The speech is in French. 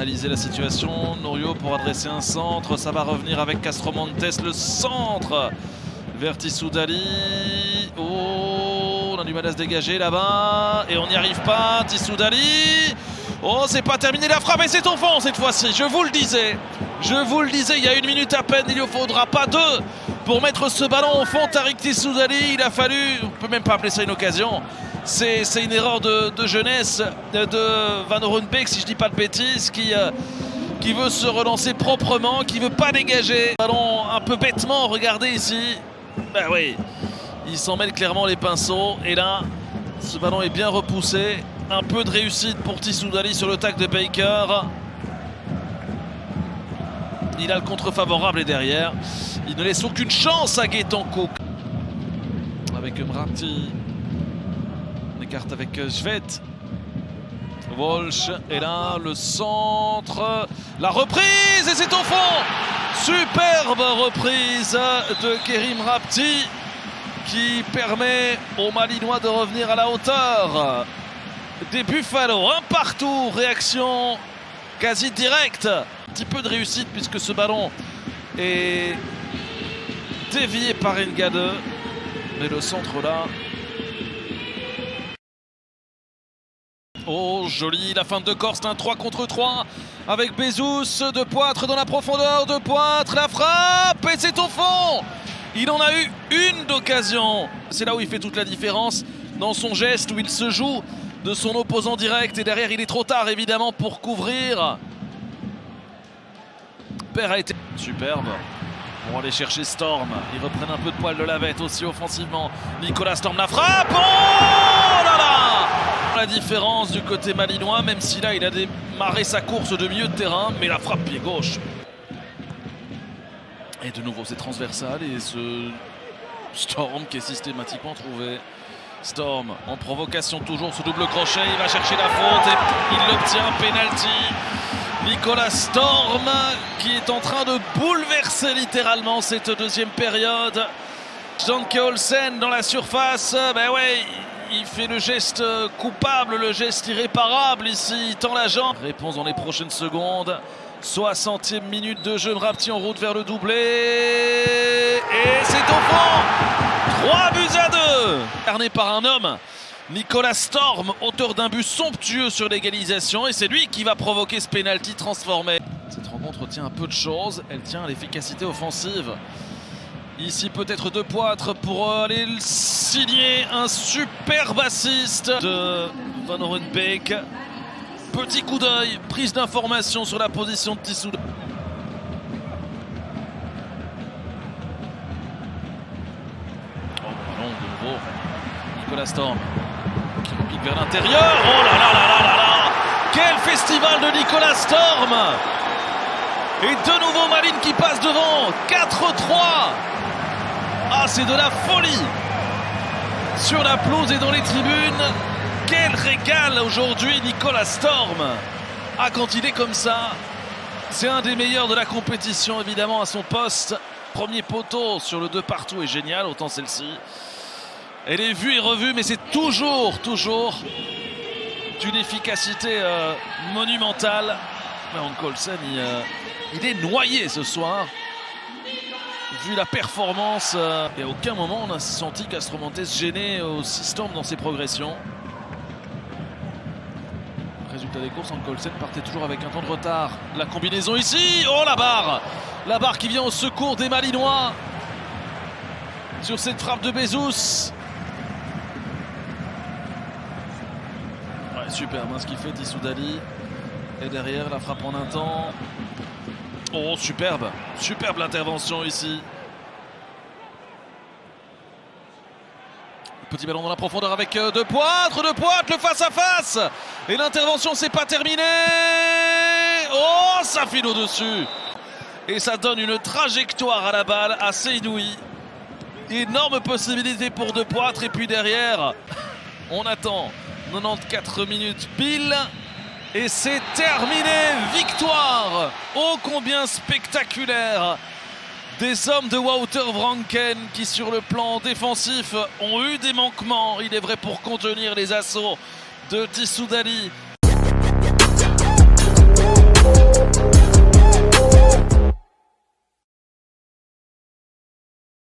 analyser la situation. Norio pour adresser un centre. Ça va revenir avec Castromontes. Le centre vers Tissoudali. Oh, on a du mal à se dégager là-bas. Et on n'y arrive pas. Tissoudali. Oh, c'est pas terminé la frappe et c'est au fond cette fois-ci. Je vous le disais. Il y a 1 minute à peine. Il ne faudra pas 2 pour mettre ce ballon au fond. Tariq Tissoudali. Il a fallu, on ne peut même pas appeler ça une occasion. C'est une erreur de jeunesse de Van Ronbeek, si je ne dis pas de bêtises, qui veut se relancer proprement, qui ne veut pas dégager. Ballon un peu bêtement, regardez ici. Ben oui, il s'en mêle clairement les pinceaux. Et là, ce ballon est bien repoussé. Un peu de réussite pour Tissoudali sur le tacle de Baker. Il a le contre favorable et derrière, il ne laisse aucune chance à Gaëtan Cook. Avec Mrapti. On écarte avec Jvet. Walsh est là, le centre. La reprise et c'est au fond. Superbe reprise de Kerim Rapti qui permet aux Malinois de revenir à la hauteur des Buffalo. Un partout, réaction quasi directe. Un petit peu de réussite puisque ce ballon est dévié par Ngade. Mais le centre là. Oh, joli, la feinte de Corse, un 3 contre 3 avec Bezous, De Poitre dans la profondeur, De Poitre, la frappe et c'est au fond. Il en a eu une d'occasion. C'est là où il fait toute la différence dans son geste, où il se joue de son opposant direct et derrière il est trop tard évidemment pour couvrir. Père a été superbe pour aller chercher Storm. Ils reprennent un peu de poil de la bête aussi offensivement. Nicolas Storm, la frappe. Oh là là! La différence du côté malinois, même si là il a démarré sa course de milieu de terrain, mais la frappe pied gauche. Et de nouveau c'est transversal et ce Storm qui est systématiquement trouvé. Storm en provocation toujours, ce double crochet, il va chercher la faute et il l'obtient, penalty. Nicolas Storm qui est en train de bouleverser littéralement cette deuxième période. Janke Olsen dans la surface, ben ouais, il fait le geste coupable, le geste irréparable ici, il tend la jambe. Réponse dans les prochaines secondes. 60e minute de jeu, Mrapti en route vers le doublé. Et c'est au fond. 3-2. Incarné par un homme, Nicolas Storm, auteur d'un but somptueux sur l'égalisation. Et c'est lui qui va provoquer ce pénalty transformé. Cette rencontre tient un peu de choses, elle tient à l'efficacité offensive. Ici peut-être De Poitre pour aller signer un superbe assist de Van Ronbeek. Petit coup d'œil, prise d'information sur la position de Tissoudali. Oh ballon de nouveau. Nicolas Storm qui repique vers l'intérieur. Oh là là là là là là! Quel festival de Nicolas Storm! Et de nouveau Malines qui passe devant. 4-3. Ah, c'est de la folie sur la pelouse et dans les tribunes. Quel régal aujourd'hui Nicolas Storm. Ah, quand il est comme ça, c'est un des meilleurs de la compétition évidemment à son poste. Premier poteau sur le 2 partout est génial, autant celle-ci. Elle est vue et revue, mais c'est toujours d'une efficacité monumentale. Mais Olsen, il est noyé ce soir. Vu la performance, et à aucun moment on a senti Castromontes gêner aussi Storm dans ses progressions. Résultat des courses, Olsen partait toujours avec un temps de retard. La combinaison ici, oh la barre qui vient au secours des Malinois sur cette frappe de Bezous. Ouais, super, ce qu'il fait Tissoudali. Et derrière la frappe en un temps. Oh, superbe l'intervention ici. Petit ballon dans la profondeur avec De Poitre, le face-à-face. Et l'intervention, c'est pas terminé. Oh, ça file au-dessus. Et ça donne une trajectoire à la balle assez inouïe. Énorme possibilité pour De Poitre. Et puis derrière, on attend 94 minutes pile. Et c'est terminé, victoire ô combien spectaculaire des hommes de Wouter Vranken qui sur le plan défensif ont eu des manquements, il est vrai, pour contenir les assauts de Tissoudali.